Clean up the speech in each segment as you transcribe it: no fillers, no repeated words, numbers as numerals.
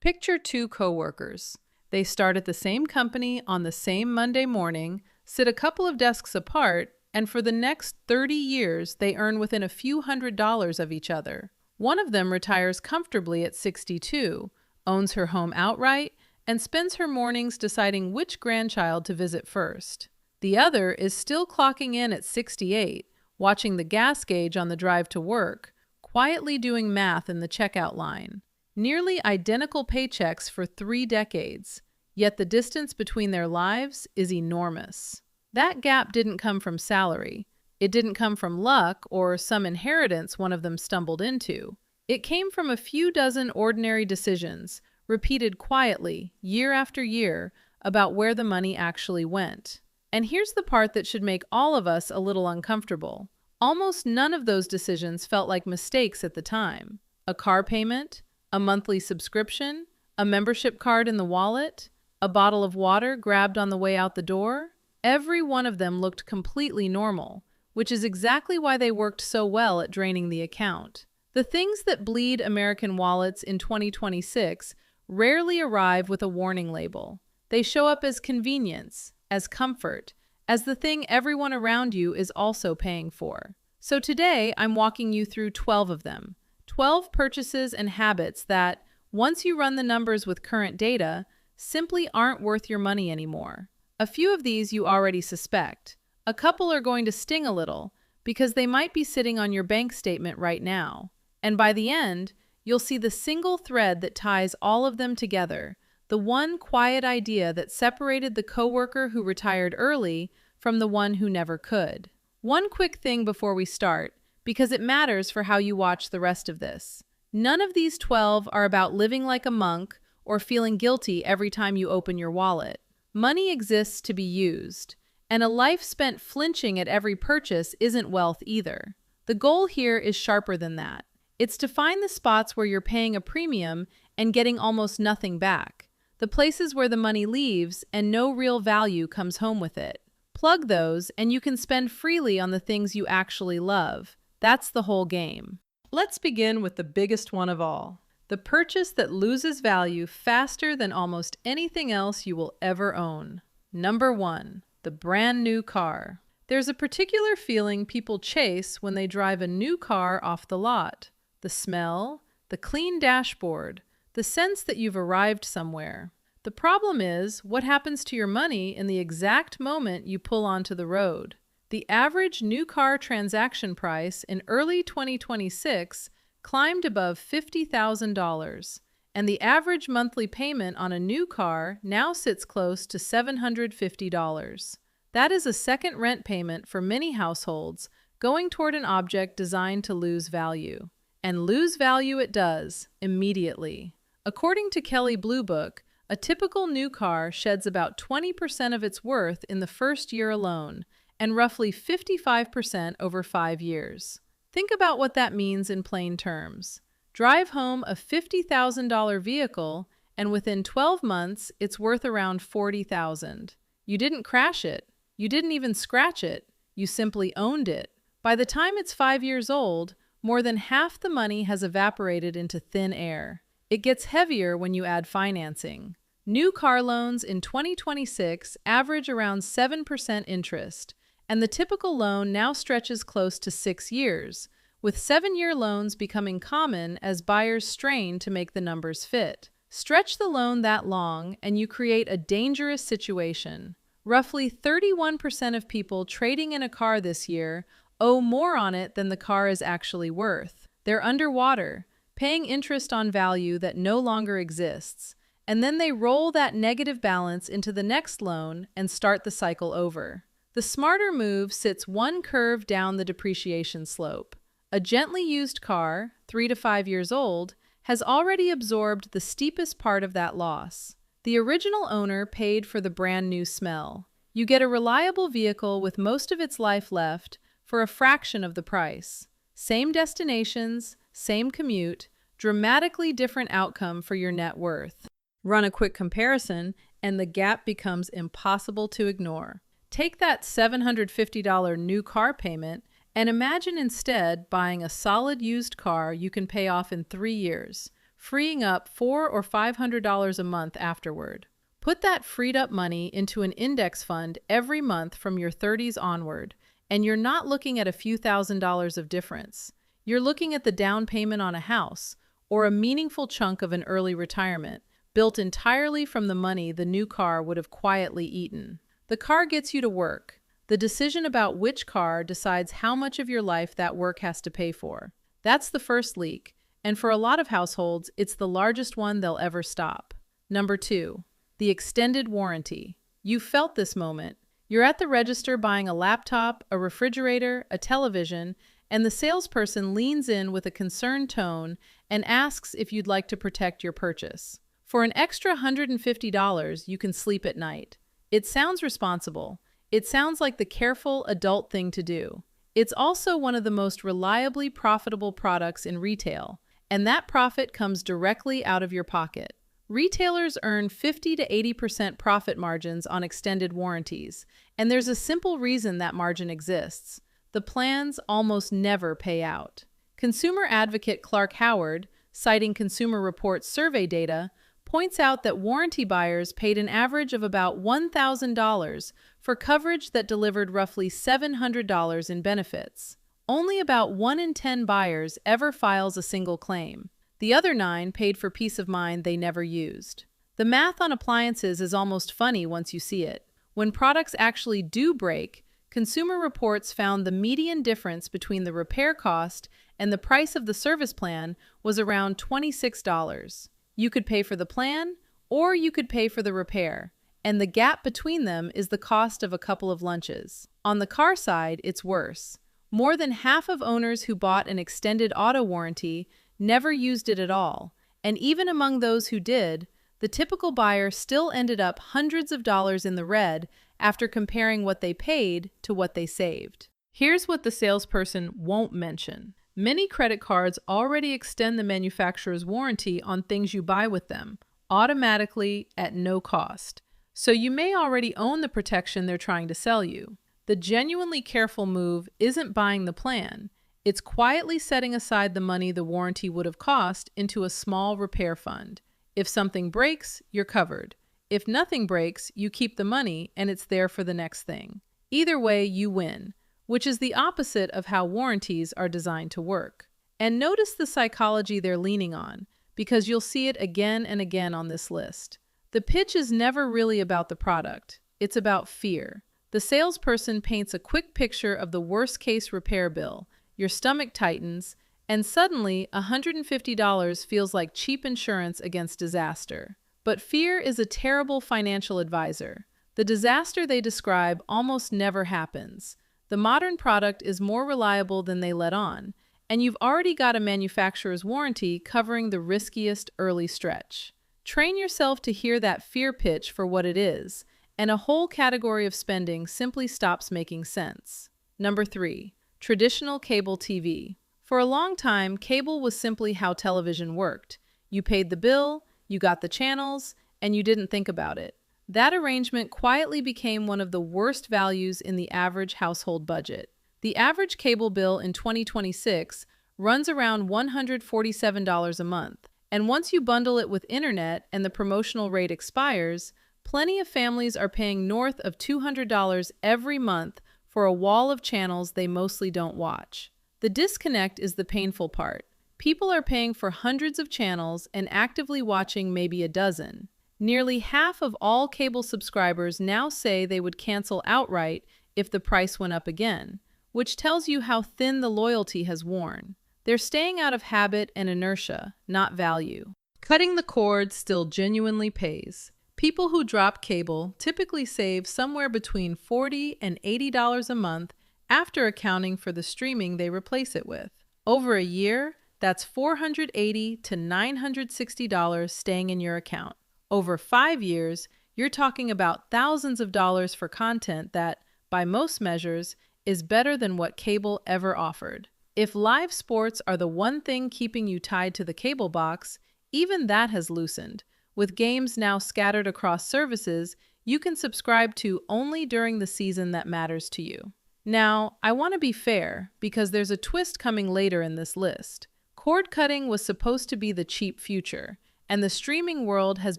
Picture two coworkers. They start at the same company on the same Monday morning, sit a couple of desks apart, and for the next 30 years, they earn within a few $100s of each other. One of them retires comfortably at 62, owns her home outright, and spends her mornings deciding which grandchild to visit first. The other is still clocking in at 68, watching the gas gauge on the drive to work, quietly doing math in the checkout line. Nearly identical paychecks for 3 decades, yet the distance between their lives is enormous. That gap didn't come from salary. It didn't come from luck or some inheritance one of them stumbled into. It came from a few dozen ordinary decisions, repeated quietly, year after year, about where the money actually went. And here's the part that should make all of us a little uncomfortable. Almost none of those decisions felt like mistakes at the time. A car payment, a monthly subscription, a membership card in the wallet, a bottle of water grabbed on the way out the door. Every one of them looked completely normal, which is exactly why they worked so well at draining the account. The things that bleed American wallets in 2026 rarely arrive with a warning label. They show up as convenience, as comfort, as the thing everyone around you is also paying for. So today, I'm walking you through 12 of them. 12 purchases and habits that, once you run the numbers with current data, simply aren't worth your money anymore. A few of these you already suspect. A couple are going to sting a little, because they might be sitting on your bank statement right now. And by the end, you'll see the single thread that ties all of them together, the one quiet idea that separated the coworker who retired early from the one who never could. One quick thing before we start, because it matters for how you watch the rest of this. None of these 12 are about living like a monk or feeling guilty every time you open your wallet. Money exists to be used, and a life spent flinching at every purchase isn't wealth either. The goal here is sharper than that. It's to find the spots where you're paying a premium and getting almost nothing back. The places where the money leaves and no real value comes home with it. Plug those and you can spend freely on the things you actually love. That's the whole game. Let's begin with the biggest one of all. The purchase that loses value faster than almost anything else you will ever own. Number 1, the brand new car. There's a particular feeling people chase when they drive a new car off the lot. The smell, the clean dashboard, the sense that you've arrived somewhere. The problem is, what happens to your money in the exact moment you pull onto the road? The average new car transaction price in early 2026 climbed above $50,000, and the average monthly payment on a new car now sits close to $750. That is a second rent payment for many households going toward an object designed to lose value. And lose value it does, immediately. According to Kelley Blue Book, a typical new car sheds about 20% of its worth in the first year alone, and roughly 55% over 5 years. Think about what that means in plain terms. Drive home a $50,000 vehicle, and within 12 months, it's worth around $40,000. You didn't crash it. You didn't even scratch it. You simply owned it. By the time it's 5 years old, more than half the money has evaporated into thin air. It gets heavier when you add financing. New car loans in 2026 average around 7% interest, and the typical loan now stretches close to 6 years, with 7-year loans becoming common as buyers strain to make the numbers fit. Stretch the loan that long, and you create a dangerous situation. Roughly 31% of people trading in a car this year owe more on it than the car is actually worth. They're underwater, paying interest on value that no longer exists, and then they roll that negative balance into the next loan and start the cycle over. The smarter move sits one curve down the depreciation slope. A gently used car, 3 to 5 years old, has already absorbed the steepest part of that loss. The original owner paid for the brand new smell. You get a reliable vehicle with most of its life left for a fraction of the price. Same destinations, same commute, dramatically different outcome for your net worth. Run a quick comparison, and the gap becomes impossible to ignore. Take that $750 new car payment and imagine instead buying a solid used car you can pay off in 3 years, freeing up $400 or $500 a month afterward. Put that freed up money into an index fund every month from your 30s onward, and you're not looking at a few $1,000s of difference. You're looking at the down payment on a house or a meaningful chunk of an early retirement, built entirely from the money the new car would have quietly eaten. The car gets you to work. The decision about which car decides how much of your life that work has to pay for. That's the first leak, and for a lot of households, it's the largest one they'll ever stop. Number 2. The extended warranty. You felt this moment. You're at the register buying a laptop, a refrigerator, a television, and the salesperson leans in with a concerned tone and asks if you'd like to protect your purchase. For an extra $150, you can sleep at night. It sounds responsible. It sounds like the careful adult thing to do. It's also one of the most reliably profitable products in retail, and that profit comes directly out of your pocket. Retailers earn 50 to 80% profit margins on extended warranties, and there's a simple reason that margin exists. The plans almost never pay out. Consumer advocate Clark Howard, citing Consumer Reports survey data, points out that warranty buyers paid an average of about $1,000 for coverage that delivered roughly $700 in benefits. Only about 1 in 10 buyers ever files a single claim. The other 9 paid for peace of mind they never used. The math on appliances is almost funny once you see it. When products actually do break, Consumer Reports found the median difference between the repair cost and the price of the service plan was around $26. You could pay for the plan, or you could pay for the repair, and the gap between them is the cost of a couple of lunches. On the car side, it's worse. More than half of owners who bought an extended auto warranty never used it at all, and even among those who did, the typical buyer still ended up hundreds of dollars in the red after comparing what they paid to what they saved. Here's what the salesperson won't mention. Many credit cards already extend the manufacturer's warranty on things you buy with them, automatically at no cost. So you may already own the protection they're trying to sell you. The genuinely careful move isn't buying the plan. It's quietly setting aside the money the warranty would have cost into a small repair fund. If something breaks, you're covered. If nothing breaks, you keep the money and it's there for the next thing. Either way, you win, which is the opposite of how warranties are designed to work. And notice the psychology they're leaning on, because you'll see it again and again on this list. The pitch is never really about the product. It's about fear. The salesperson paints a quick picture of the worst-case repair bill. Your stomach tightens, and suddenly $150 feels like cheap insurance against disaster. But fear is a terrible financial advisor. The disaster they describe almost never happens. The modern product is more reliable than they let on, and you've already got a manufacturer's warranty covering the riskiest early stretch. Train yourself to hear that fear pitch for what it is, and a whole category of spending simply stops making sense. Number 3. Traditional cable TV. For a long time, cable was simply how television worked. You paid the bill, you got the channels, and you didn't think about it. That arrangement quietly became one of the worst values in the average household budget. The average cable bill in 2026 runs around $147 a month, and once you bundle it with internet and the promotional rate expires, plenty of families are paying north of $200 every month for a wall of channels they mostly don't watch. The disconnect is the painful part. People are paying for hundreds of channels and actively watching maybe a dozen. Nearly half of all cable subscribers now say they would cancel outright if the price went up again, which tells you how thin the loyalty has worn. They're staying out of habit and inertia, not value. Cutting the cord still genuinely pays. People who drop cable typically save somewhere between $40 and $80 a month after accounting for the streaming they replace it with. Over a year, that's $480 to $960 staying in your account. Over 5 years, you're talking about thousands of dollars for content that, by most measures, is better than what cable ever offered. If live sports are the one thing keeping you tied to the cable box, even that has loosened. With games now scattered across services, you can subscribe to only during the season that matters to you. Now, I want to be fair because there's a twist coming later in this list. Cord cutting was supposed to be the cheap future, and the streaming world has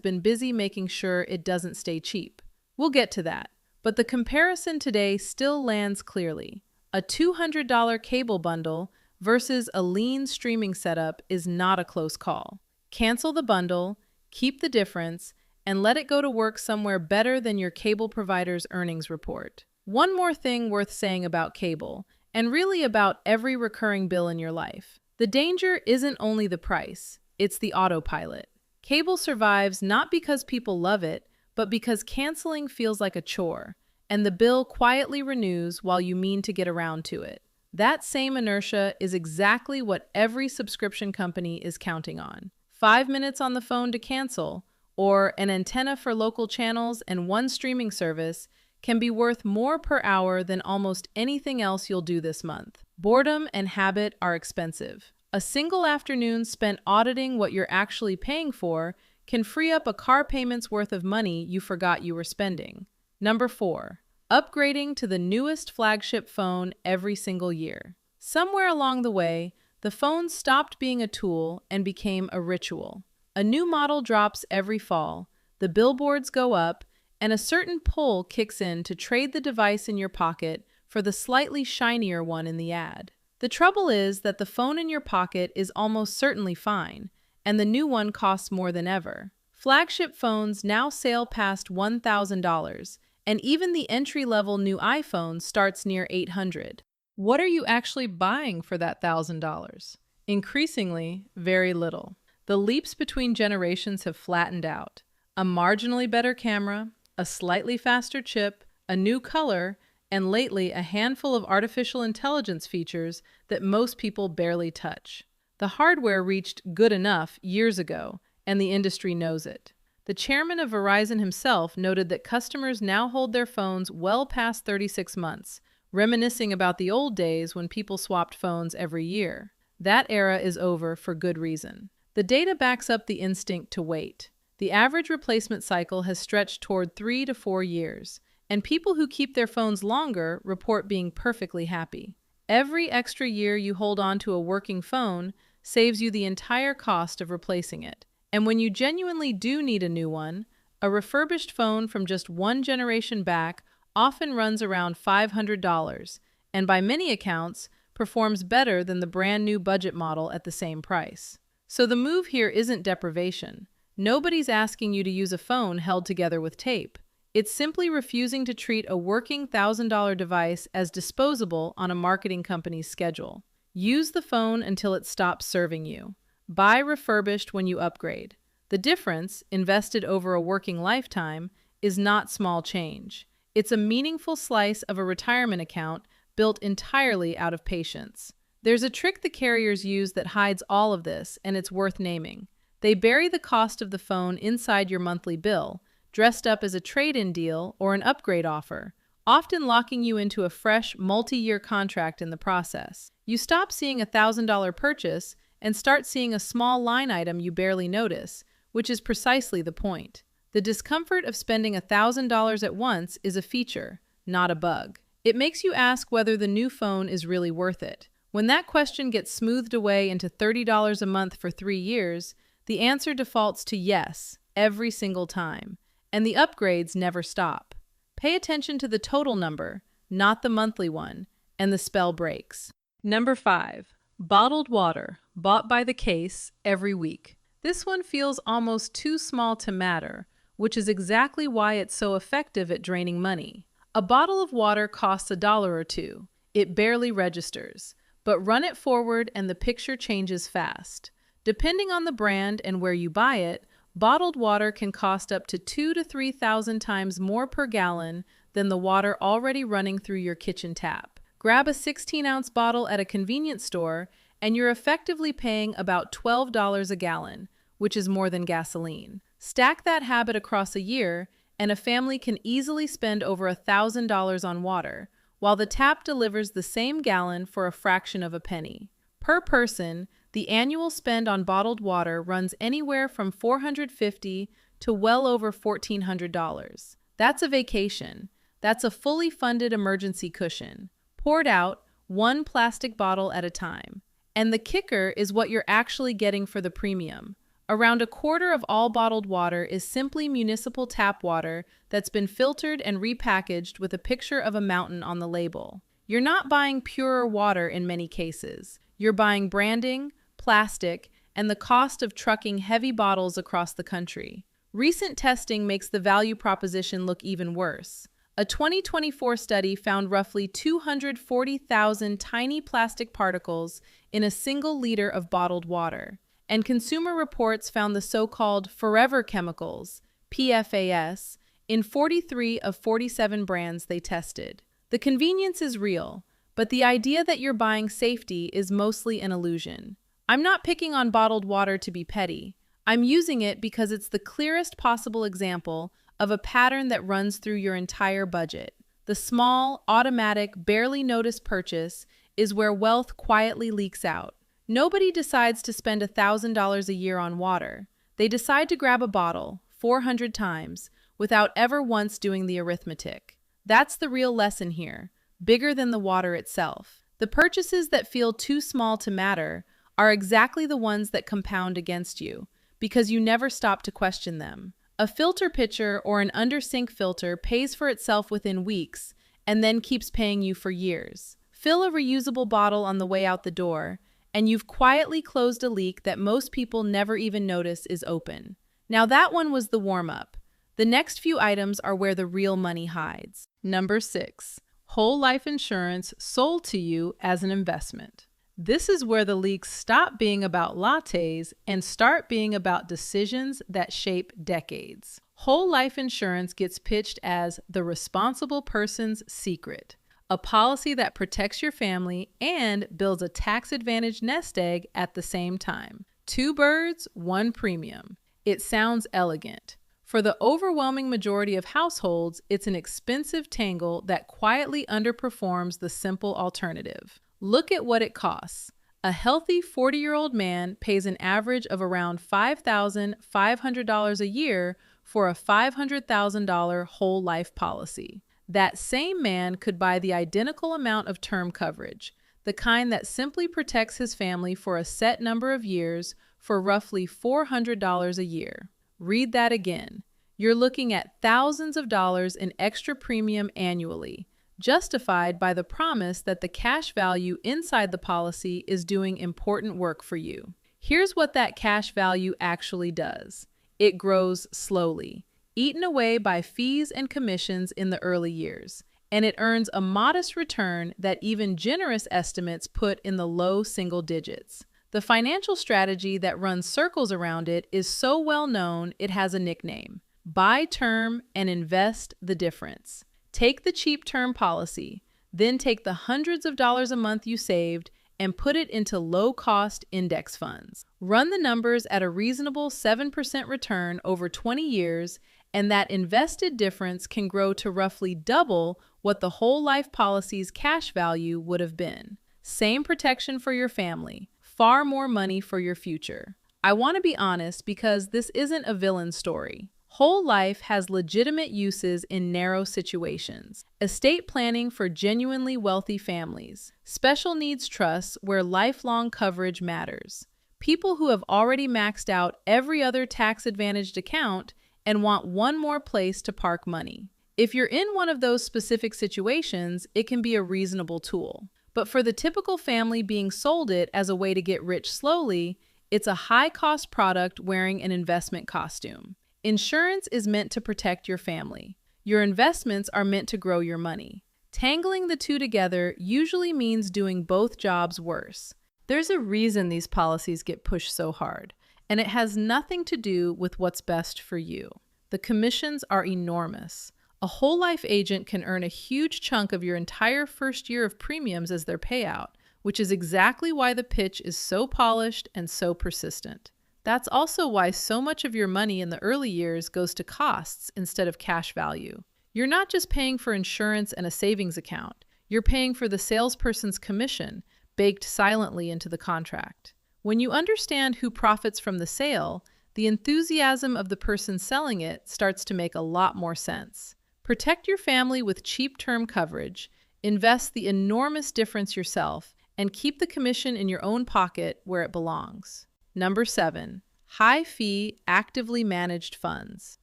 been busy making sure it doesn't stay cheap. We'll get to that, but the comparison today still lands clearly. A $200 cable bundle versus a lean streaming setup is not a close call. Cancel the bundle, keep the difference, and let it go to work somewhere better than your cable provider's earnings report. One more thing worth saying about cable, and really about every recurring bill in your life. The danger isn't only the price, it's the autopilot. Cable survives not because people love it, but because canceling feels like a chore, and the bill quietly renews while you mean to get around to it. That same inertia is exactly what every subscription company is counting on. 5 minutes on the phone to cancel, or an antenna for local channels and one streaming service can be worth more per hour than almost anything else you'll do this month. Boredom and habit are expensive. A single afternoon spent auditing what you're actually paying for can free up a car payment's worth of money you forgot you were spending. Number 4. Upgrading to the newest flagship phone every single year. Somewhere along the way, the phone stopped being a tool and became a ritual. A new model drops every fall, the billboards go up, and a certain pull kicks in to trade the device in your pocket for the slightly shinier one in the ad. The trouble is that the phone in your pocket is almost certainly fine, and the new one costs more than ever. Flagship phones now sail past $1,000, and even the entry-level new iPhone starts near $800. What are you actually buying for that $1,000? Increasingly, very little. The leaps between generations have flattened out. A marginally better camera, a slightly faster chip, a new color, and lately a handful of artificial intelligence features that most people barely touch. The hardware reached good enough years ago, and the industry knows it. The chairman of Verizon himself noted that customers now hold their phones well past 36 months, reminiscing about the old days when people swapped phones every year. That era is over for good reason. The data backs up the instinct to wait. The average replacement cycle has stretched toward 3 to 4 years, and people who keep their phones longer report being perfectly happy. Every extra year you hold on to a working phone saves you the entire cost of replacing it. And when you genuinely do need a new one, a refurbished phone from just one generation back often runs around $500, and by many accounts, performs better than the brand new budget model at the same price. So the move here isn't deprivation. Nobody's asking you to use a phone held together with tape. It's simply refusing to treat a working $1,000 device as disposable on a marketing company's schedule. Use the phone until it stops serving you. Buy refurbished when you upgrade. The difference, invested over a working lifetime, is not small change. It's a meaningful slice of a retirement account built entirely out of patience. There's a trick the carriers use that hides all of this, and it's worth naming. They bury the cost of the phone inside your monthly bill, dressed up as a trade-in deal or an upgrade offer, often locking you into a fresh, multi-year contract in the process. You stop seeing a $1,000 purchase and start seeing a small line item you barely notice, which is precisely the point. The discomfort of spending $1,000 at once is a feature, not a bug. It makes you ask whether the new phone is really worth it. When that question gets smoothed away into $30 a month for 3 years, the answer defaults to yes, every single time. And the upgrades never stop. Pay attention to the total number, not the monthly one, and the spell breaks. Number 5. Bottled water, bought by the case every week. This one feels almost too small to matter, which is exactly why it's so effective at draining money. A bottle of water costs $1 or $2. It barely registers, but run it forward and the picture changes fast. Depending on the brand and where you buy it, bottled water can cost up to 2,000 to 3,000 times more per gallon than the water already running through your kitchen tap. Grab a 16-ounce bottle at a convenience store, and you're effectively paying about $12 a gallon, which is more than gasoline. Stack that habit across a year, and a family can easily spend over $1,000 on water, while the tap delivers the same gallon for a fraction of a penny. Per person, the annual spend on bottled water runs anywhere from $450 to well over $1,400. That's a vacation. That's a fully funded emergency cushion, poured out one plastic bottle at a time. And the kicker is what you're actually getting for the premium. Around a quarter of all bottled water is simply municipal tap water that's been filtered and repackaged with a picture of a mountain on the label. You're not buying purer water in many cases. You're buying branding, plastic, and the cost of trucking heavy bottles across the country. Recent testing makes the value proposition look even worse. A 2024 study found roughly 240,000 tiny plastic particles in a single liter of bottled water. And Consumer Reports found the so-called forever chemicals, PFAS, in 43 of 47 brands they tested. The convenience is real, but the idea that you're buying safety is mostly an illusion. I'm not picking on bottled water to be petty. I'm using it because it's the clearest possible example of a pattern that runs through your entire budget. The small, automatic, barely noticed purchase is where wealth quietly leaks out. Nobody decides to spend $1,000 a year on water. They decide to grab a bottle 400 times without ever once doing the arithmetic. That's the real lesson here, bigger than the water itself. The purchases that feel too small to matter are exactly the ones that compound against you, because you never stop to question them. A filter pitcher or an under-sink filter pays for itself within weeks and then keeps paying you for years. Fill a reusable bottle on the way out the door, and you've quietly closed a leak that most people never even notice is open. Now that one was the warm-up. The next few items are where the real money hides. Number 6, whole life insurance sold to you as an investment. This is where the leaks stop being about lattes and start being about decisions that shape decades. Whole life insurance gets pitched as the responsible person's secret, a policy that protects your family and builds a tax-advantaged nest egg at the same time. 2 birds, 1 premium. It sounds elegant. For the overwhelming majority of households, it's an expensive tangle that quietly underperforms the simple alternative. Look at what it costs. A healthy 40-year-old man pays an average of around $5,500 a year for a $500,000 whole life policy. That same man could buy the identical amount of term coverage, the kind that simply protects his family for a set number of years for roughly $400 a year. Read that again. You're looking at thousands of dollars in extra premium annually, justified by the promise that the cash value inside the policy is doing important work for you. Here's what that cash value actually does. It grows slowly, eaten away by fees and commissions in the early years, and it earns a modest return that even generous estimates put in the low single digits. The financial strategy that runs circles around it is so well known it has a nickname: buy term and invest the difference. Take the cheap term policy, then take the hundreds of dollars a month you saved and put it into low-cost index funds. Run the numbers at a reasonable 7% return over 20 years, and that invested difference can grow to roughly double what the whole life policy's cash value would have been. Same protection for your family, far more money for your future. I want to be honest because this isn't a villain story. Whole life has legitimate uses in narrow situations. Estate planning for genuinely wealthy families. Special needs trusts where lifelong coverage matters. People who have already maxed out every other tax-advantaged account and want one more place to park money. If you're in one of those specific situations, it can be a reasonable tool. But for the typical family being sold it as a way to get rich slowly, it's a high-cost product wearing an investment costume. Insurance is meant to protect your family. Your investments are meant to grow your money. Tangling the two together usually means doing both jobs worse. There's a reason these policies get pushed so hard, and it has nothing to do with what's best for you. The commissions are enormous. A whole life agent can earn a huge chunk of your entire first year of premiums as their payout, which is exactly why the pitch is so polished and so persistent. That's also why so much of your money in the early years goes to costs instead of cash value. You're not just paying for insurance and a savings account. You're paying for the salesperson's commission, baked silently into the contract. When you understand who profits from the sale, the enthusiasm of the person selling it starts to make a lot more sense. Protect your family with cheap term coverage, invest the enormous difference yourself, and keep the commission in your own pocket where it belongs. Number 7. High-fee, actively managed funds.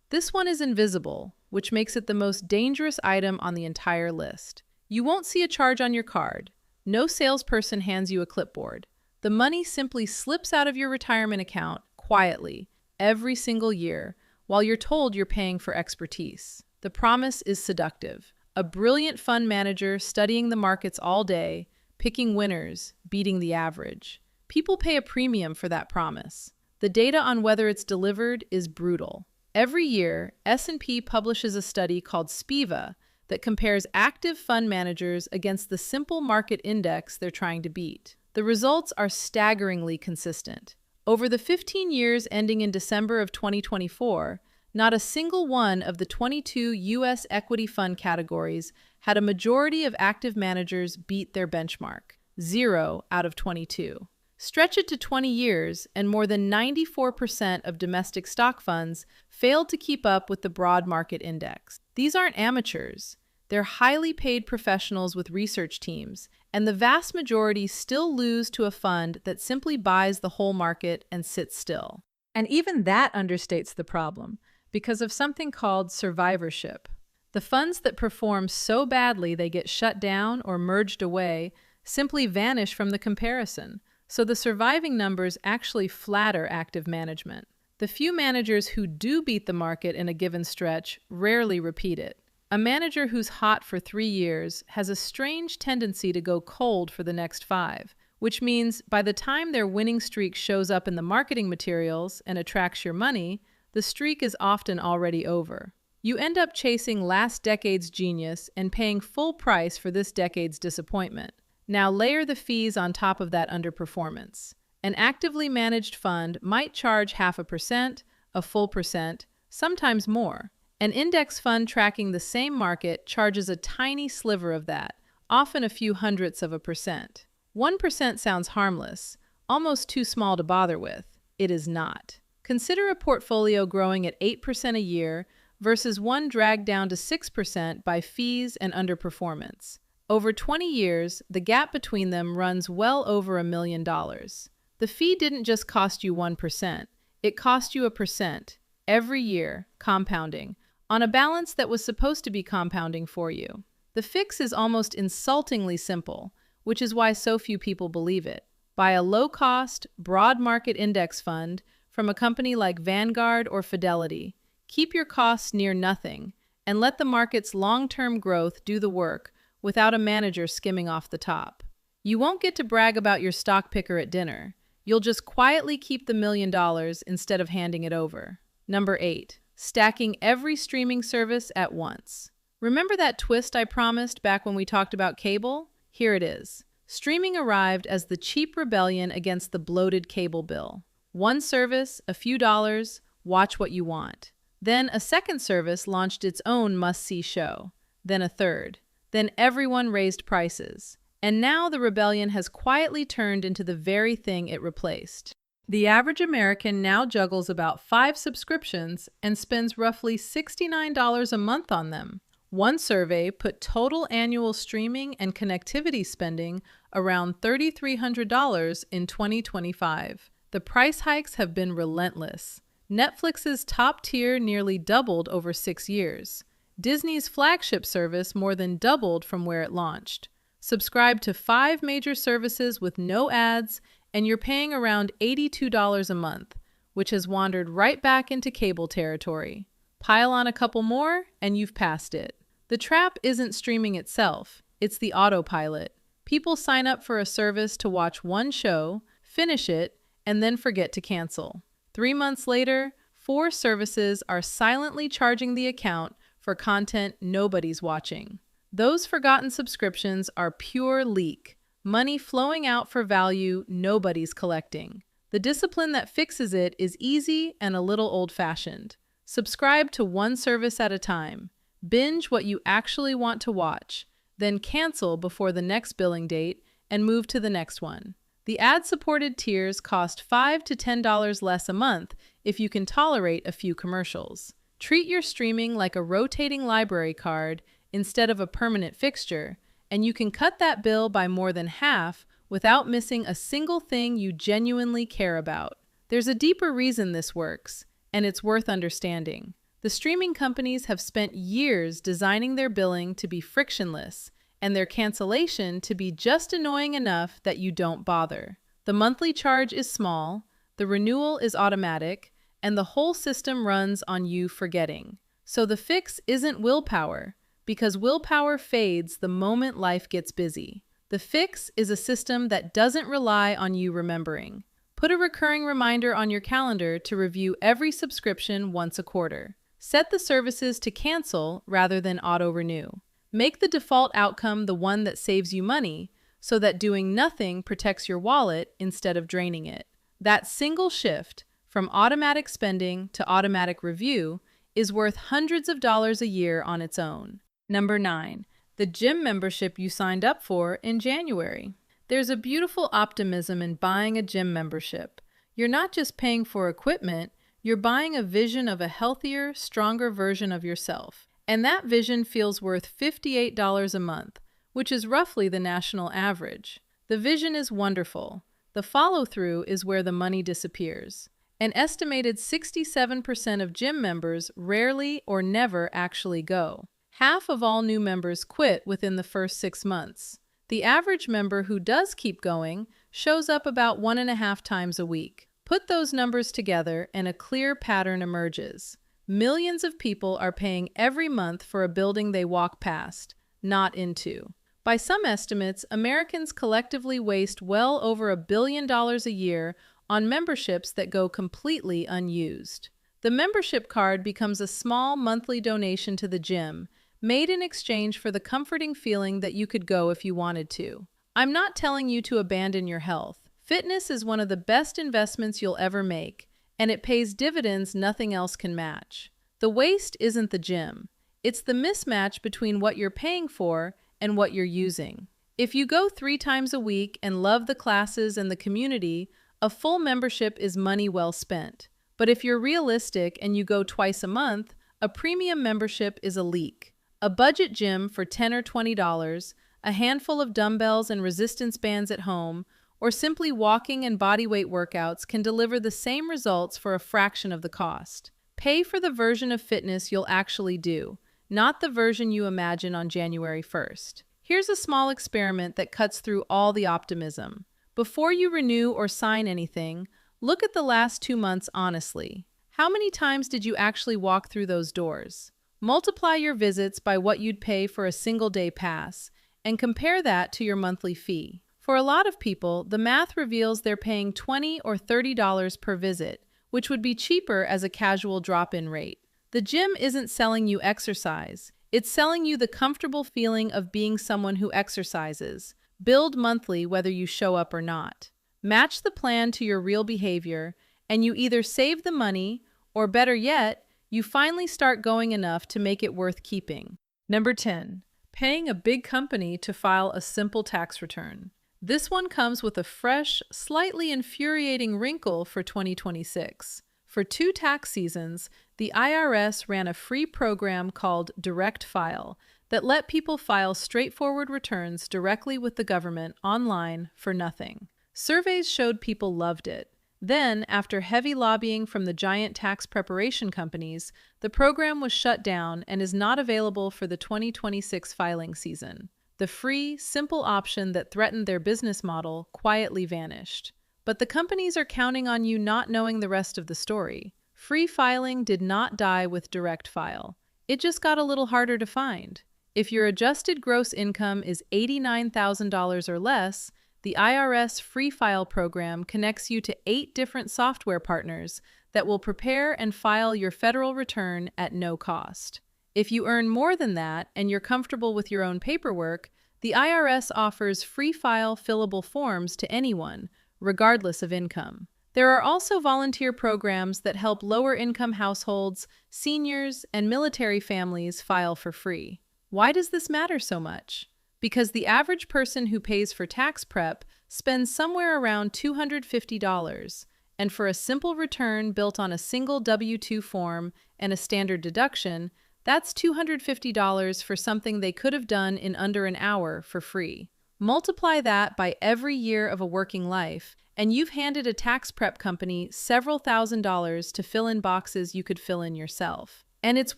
This one is invisible, which makes it the most dangerous item on the entire list. You won't see a charge on your card. No salesperson hands you a clipboard. The money simply slips out of your retirement account quietly every single year while you're told you're paying for expertise. The promise is seductive. A brilliant fund manager studying the markets all day, picking winners, beating the average. People pay a premium for that promise. The data on whether it's delivered is brutal. Every year, S&P publishes a study called SPIVA that compares active fund managers against the simple market index they're trying to beat. The results are staggeringly consistent. Over the 15 years ending in December of 2024, not a single one of the 22 U.S. equity fund categories had a majority of active managers beat their benchmark. 0 out of 22. Stretch it to 20 years, and more than 94% of domestic stock funds failed to keep up with the broad market index. These aren't amateurs. They're highly paid professionals with research teams, and the vast majority still lose to a fund that simply buys the whole market and sits still. And even that understates the problem, because of something called survivorship. The funds that perform so badly they get shut down or merged away simply vanish from the comparison. So the surviving numbers actually flatter active management. The few managers who do beat the market in a given stretch rarely repeat it. A manager who's hot for 3 years has a strange tendency to go cold for the next 5, which means by the time their winning streak shows up in the marketing materials and attracts your money, the streak is often already over. You end up chasing last decade's genius and paying full price for this decade's disappointment. Now layer the fees on top of that underperformance. An actively managed fund might charge 0.5%, a full percent, sometimes more. An index fund tracking the same market charges a tiny sliver of that, often a few hundredths of a percent. 1% sounds harmless, almost too small to bother with. It is not. Consider a portfolio growing at 8% a year versus one dragged down to 6% by fees and underperformance. Over 20 years, the gap between them runs well over $1 million. The fee didn't just cost you 1%, it cost you 1% every year, compounding, on a balance that was supposed to be compounding for you. The fix is almost insultingly simple, which is why so few people believe it. Buy a low-cost, broad market index fund from a company like Vanguard or Fidelity. Keep your costs near nothing, and let the market's long-term growth do the work without a manager skimming off the top. You won't get to brag about your stock picker at dinner. You'll just quietly keep the $1 million instead of handing it over. Number 8. Stacking every streaming service at once. Remember that twist I promised back when we talked about cable? Here it is. Streaming arrived as the cheap rebellion against the bloated cable bill. One service, a few dollars, watch what you want. Then a second service launched its own must-see show. Then a third. Then everyone raised prices. And now the rebellion has quietly turned into the very thing it replaced. The average American now juggles about 5 subscriptions and spends roughly $69 a month on them. One survey put total annual streaming and connectivity spending around $3,300 in 2025. The price hikes have been relentless. Netflix's top tier nearly doubled over 6 years. Disney's flagship service more than doubled from where it launched. Subscribe to 5 major services with no ads, and you're paying around $82 a month, which has wandered right back into cable territory. Pile on a couple more, and you've passed it. The trap isn't streaming itself, it's the autopilot. People sign up for a service to watch one show, finish it, and then forget to cancel. 3 months later, 4 services are silently charging the account for content nobody's watching. Those forgotten subscriptions are pure leak, money flowing out for value nobody's collecting. The discipline that fixes it is easy and a little old-fashioned. Subscribe to one service at a time. Binge what you actually want to watch, then cancel before the next billing date and move to the next one. The ad-supported tiers cost $5 to $10 less a month if you can tolerate a few commercials. Treat your streaming like a rotating library card instead of a permanent fixture, and you can cut that bill by more than half without missing a single thing you genuinely care about. There's a deeper reason this works, and it's worth understanding. The streaming companies have spent years designing their billing to be frictionless and their cancellation to be just annoying enough that you don't bother. The monthly charge is small, the renewal is automatic, and the whole system runs on you forgetting. So the fix isn't willpower, because willpower fades the moment life gets busy. The fix is a system that doesn't rely on you remembering. Put a recurring reminder on your calendar to review every subscription once a quarter. Set the services to cancel rather than auto-renew. Make the default outcome the one that saves you money so that doing nothing protects your wallet instead of draining it. That single shift from automatic spending to automatic review is worth hundreds of dollars a year on its own. Number 9. The gym membership you signed up for in January. There's a beautiful optimism in buying a gym membership. You're not just paying for equipment, you're buying a vision of a healthier, stronger version of yourself. And that vision feels worth $58 a month, which is roughly the national average. The vision is wonderful. The follow-through is where the money disappears. An estimated 67% of gym members rarely or never actually go. Half of all new members quit within the first 6 months. The average member who does keep going shows up about 1.5 times a week. Put those numbers together and a clear pattern emerges. Millions of people are paying every month for a building they walk past, not into. By some estimates, Americans collectively waste well over $1 billion a year on memberships that go completely unused. The membership card becomes a small monthly donation to the gym, made in exchange for the comforting feeling that you could go if you wanted to. I'm not telling you to abandon your health. Fitness is one of the best investments you'll ever make, and it pays dividends nothing else can match. The waste isn't the gym. It's the mismatch between what you're paying for and what you're using. If you go 3 times a week and love the classes and the community, a full membership is money well spent. But if you're realistic and you go twice a month, a premium membership is a leak. A budget gym for $10 or $20, a handful of dumbbells and resistance bands at home, or simply walking and bodyweight workouts can deliver the same results for a fraction of the cost. Pay for the version of fitness you'll actually do, not the version you imagine on January 1st. Here's a small experiment that cuts through all the optimism. Before you renew or sign anything, look at the last 2 months honestly. How many times did you actually walk through those doors? Multiply your visits by what you'd pay for a single-day pass, and compare that to your monthly fee. For a lot of people, the math reveals they're paying $20 or $30 per visit, which would be cheaper as a casual drop-in rate. The gym isn't selling you exercise. It's selling you the comfortable feeling of being someone who exercises. Build monthly whether you show up or not. Match the plan to your real behavior, and you either save the money, or better yet, you finally start going enough to make it worth keeping. Number 10. Paying a big company to file a simple tax return. This one comes with a fresh, slightly infuriating wrinkle for 2026. For 2 tax seasons, the IRS ran a free program called Direct File that let people file straightforward returns directly with the government online for nothing. Surveys showed people loved it. Then, after heavy lobbying from the giant tax preparation companies, the program was shut down and is not available for the 2026 filing season. The free, simple option that threatened their business model quietly vanished. But the companies are counting on you not knowing the rest of the story. Free filing did not die with Direct File. It just got a little harder to find. If your adjusted gross income is $89,000 or less, the IRS Free File program connects you to 8 different software partners that will prepare and file your federal return at no cost. If you earn more than that and you're comfortable with your own paperwork, the IRS offers free file fillable forms to anyone, regardless of income. There are also volunteer programs that help lower-income households, seniors, and military families file for free. Why does this matter so much? Because the average person who pays for tax prep spends somewhere around $250, and for a simple return built on a single W-2 form and a standard deduction, that's $250 for something they could have done in under an hour for free. Multiply that by every year of a working life, and you've handed a tax prep company several $1,000s to fill in boxes you could fill in yourself. And it's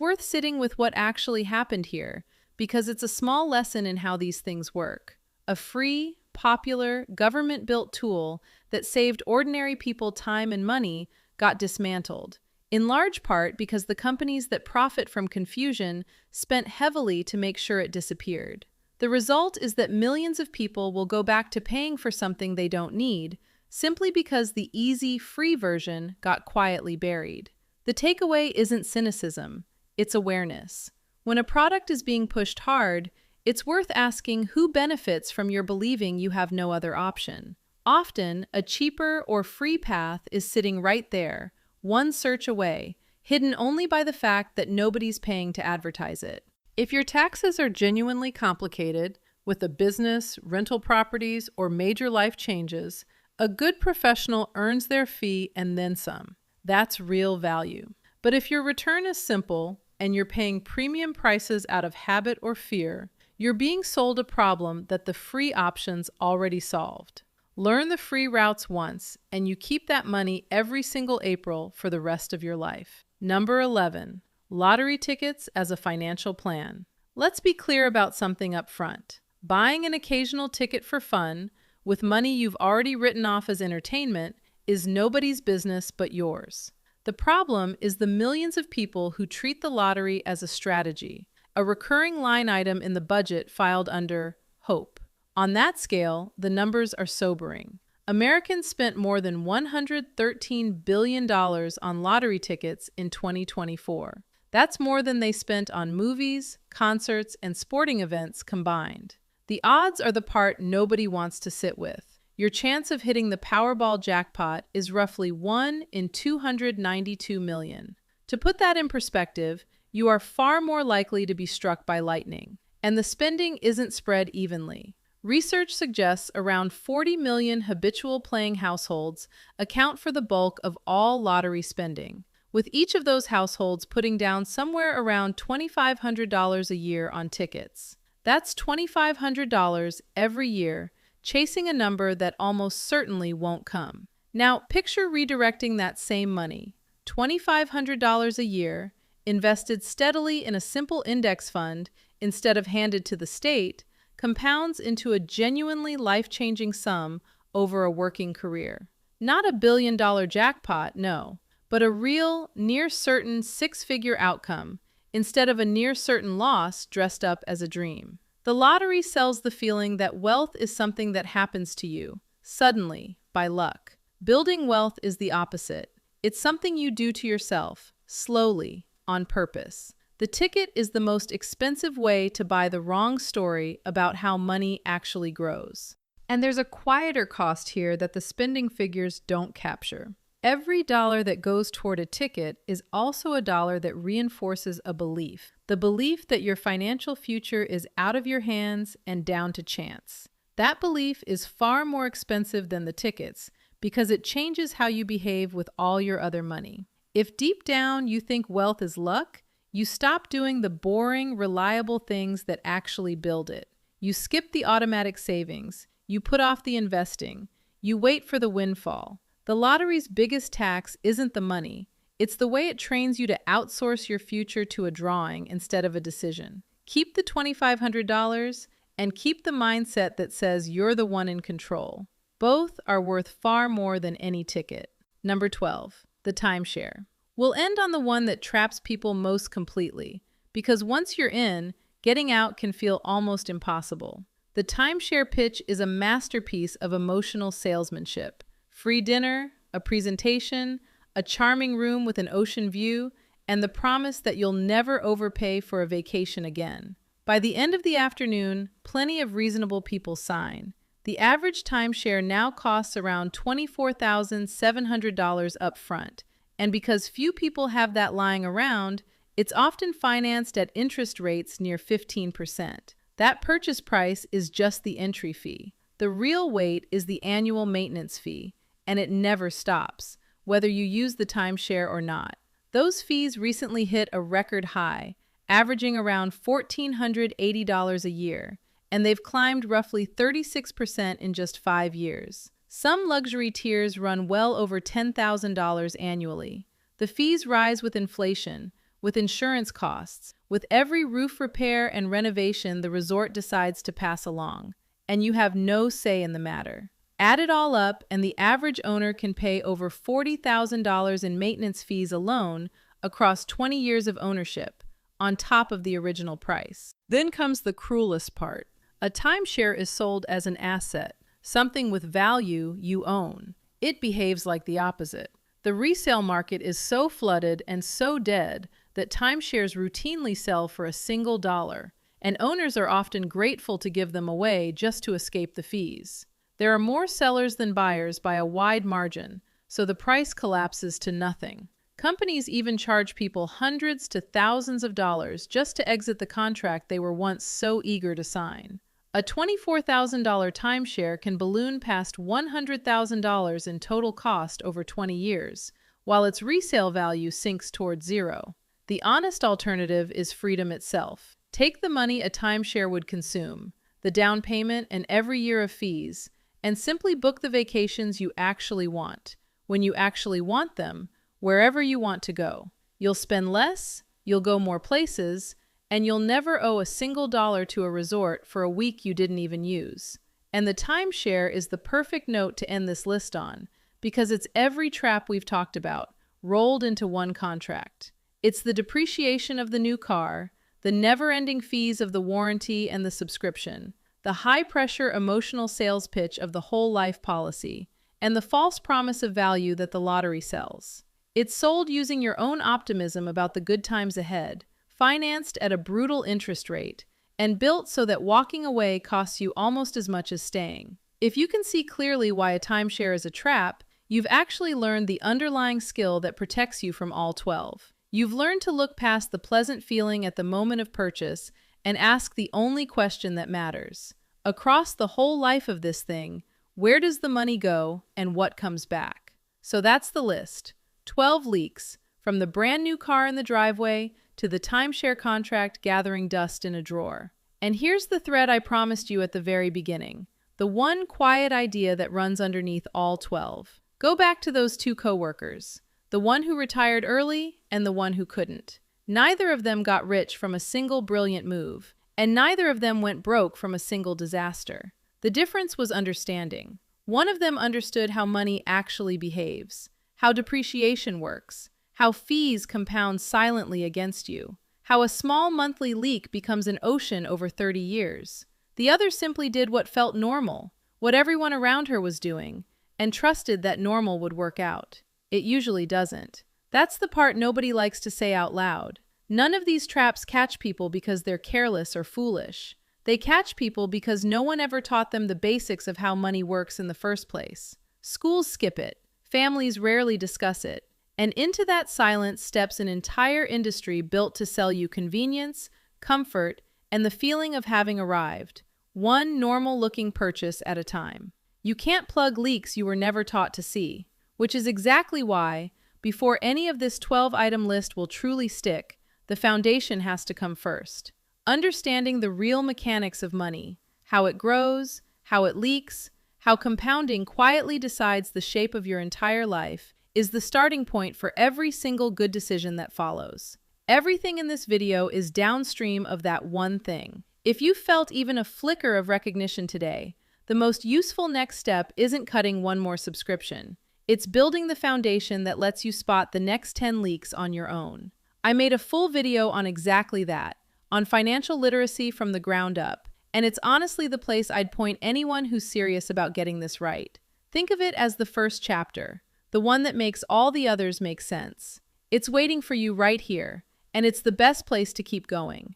worth sitting with what actually happened here, because it's a small lesson in how these things work. A free, popular, government-built tool that saved ordinary people time and money got dismantled, in large part because the companies that profit from confusion spent heavily to make sure it disappeared. The result is that millions of people will go back to paying for something they don't need, simply because the easy, free version got quietly buried. The takeaway isn't cynicism, it's awareness. When a product is being pushed hard, it's worth asking who benefits from your believing you have no other option. Often, a cheaper or free path is sitting right there, one search away, hidden only by the fact that nobody's paying to advertise it. If your taxes are genuinely complicated, with a business, rental properties, or major life changes, a good professional earns their fee and then some. That's real value. But if your return is simple and you're paying premium prices out of habit or fear, you're being sold a problem that the free options already solved. Learn the free routes once, and you keep that money every single April for the rest of your life. Number 11. Lottery tickets as a financial plan. Let's be clear about something up front. Buying an occasional ticket for fun, with money you've already written off as entertainment, is nobody's business but yours. The problem is the millions of people who treat the lottery as a strategy, a recurring line item in the budget filed under hope. On that scale, the numbers are sobering. Americans spent more than $113 billion on lottery tickets in 2024. That's more than they spent on movies, concerts, and sporting events combined. The odds are the part nobody wants to sit with. Your chance of hitting the Powerball jackpot is roughly 1 in 292 million. To put that in perspective, you are far more likely to be struck by lightning, and the spending isn't spread evenly. Research suggests around 40 million habitual playing households account for the bulk of all lottery spending, with each of those households putting down somewhere around $2,500 a year on tickets. That's $2,500 every year, chasing a number that almost certainly won't come. Now, picture redirecting that same money, $2,500 a year, invested steadily in a simple index fund instead of handed to the state, compounds into a genuinely life-changing sum over a working career. Not a billion-dollar jackpot, no, but a real, near-certain six-figure outcome instead of a near-certain loss dressed up as a dream. The lottery sells the feeling that wealth is something that happens to you, suddenly, by luck. Building wealth is the opposite. It's something you do to yourself, slowly, on purpose. The ticket is the most expensive way to buy the wrong story about how money actually grows. And there's a quieter cost here that the spending figures don't capture. Every dollar that goes toward a ticket is also a dollar that reinforces a belief. The belief that your financial future is out of your hands and down to chance. That belief is far more expensive than the tickets because it changes how you behave with all your other money. If deep down you think wealth is luck, you stop doing the boring, reliable things that actually build it. You skip the automatic savings. You put off the investing. You wait for the windfall. The lottery's biggest tax isn't the money. It's the way it trains you to outsource your future to a drawing instead of a decision. Keep the $2,500 and keep the mindset that says you're the one in control. Both are worth far more than any ticket. Number 12, the timeshare. We'll end on the one that traps people most completely, because once you're in, getting out can feel almost impossible. The timeshare pitch is a masterpiece of emotional salesmanship. Free dinner, a presentation, a charming room with an ocean view, and the promise that you'll never overpay for a vacation again. By the end of the afternoon, plenty of reasonable people sign. The average timeshare now costs around $24,700 up front. And because few people have that lying around, it's often financed at interest rates near 15%. That purchase price is just the entry fee. The real weight is the annual maintenance fee, and it never stops, whether you use the timeshare or not. Those fees recently hit a record high, averaging around $1,480 a year, and they've climbed roughly 36% in just 5 years. Some luxury tiers run well over $10,000 annually. The fees rise with inflation, with insurance costs, with every roof repair and renovation the resort decides to pass along, and you have no say in the matter. Add it all up, and the average owner can pay over $40,000 in maintenance fees alone across 20 years of ownership, on top of the original price. Then comes the cruelest part. A timeshare is sold as an asset, something with value you own. It behaves like the opposite. The resale market is so flooded and so dead that timeshares routinely sell for a single dollar, and owners are often grateful to give them away just to escape the fees. There are more sellers than buyers by a wide margin, so the price collapses to nothing. Companies even charge people hundreds to thousands of dollars just to exit the contract they were once so eager to sign. A $24,000 timeshare can balloon past $100,000 in total cost over 20 years, while its resale value sinks towards zero. The honest alternative is freedom itself. Take the money a timeshare would consume, the down payment and every year of fees, and simply book the vacations you actually want, when you actually want them, wherever you want to go. You'll spend less, you'll go more places, and you'll never owe a single dollar to a resort for a week you didn't even use. And the timeshare is the perfect note to end this list on, because it's every trap we've talked about, rolled into one contract. It's the depreciation of the new car, the never-ending fees of the warranty and the subscription, the high-pressure emotional sales pitch of the whole life policy, and the false promise of value that the lottery sells. It's sold using your own optimism about the good times ahead, financed at a brutal interest rate, and built so that walking away costs you almost as much as staying. If you can see clearly why a timeshare is a trap, you've actually learned the underlying skill that protects you from all 12. You've learned to look past the pleasant feeling at the moment of purchase and ask the only question that matters. Across the whole life of this thing, where does the money go and what comes back? So that's the list. 12 leaks, from the brand new car in the driveway to the timeshare contract gathering dust in a drawer. And here's the thread I promised you at the very beginning, the one quiet idea that runs underneath all 12. Go back to those two coworkers, the one who retired early and the one who couldn't. Neither of them got rich from a single brilliant move, and neither of them went broke from a single disaster. The difference was understanding. One of them understood how money actually behaves, how depreciation works, how fees compound silently against you, how a small monthly leak becomes an ocean over 30 years. The other simply did what felt normal, what everyone around her was doing, and trusted that normal would work out. It usually doesn't. That's the part nobody likes to say out loud. None of these traps catch people because they're careless or foolish. They catch people because no one ever taught them the basics of how money works in the first place. Schools skip it. Families rarely discuss it. And into that silence steps an entire industry built to sell you convenience, comfort, and the feeling of having arrived, one normal-looking purchase at a time. You can't plug leaks you were never taught to see, which is exactly why, before any of this 12-item list will truly stick, the foundation has to come first. Understanding the real mechanics of money, how it grows, how it leaks, how compounding quietly decides the shape of your entire life, is the starting point for every single good decision that follows. Everything in this video is downstream of that one thing. If you felt even a flicker of recognition today, the most useful next step isn't cutting one more subscription. It's building the foundation that lets you spot the next 10 leaks on your own. I made a full video on exactly that, on financial literacy from the ground up, and it's honestly the place I'd point anyone who's serious about getting this right. Think of it as the first chapter, the one that makes all the others make sense. It's waiting for you right here, and it's the best place to keep going.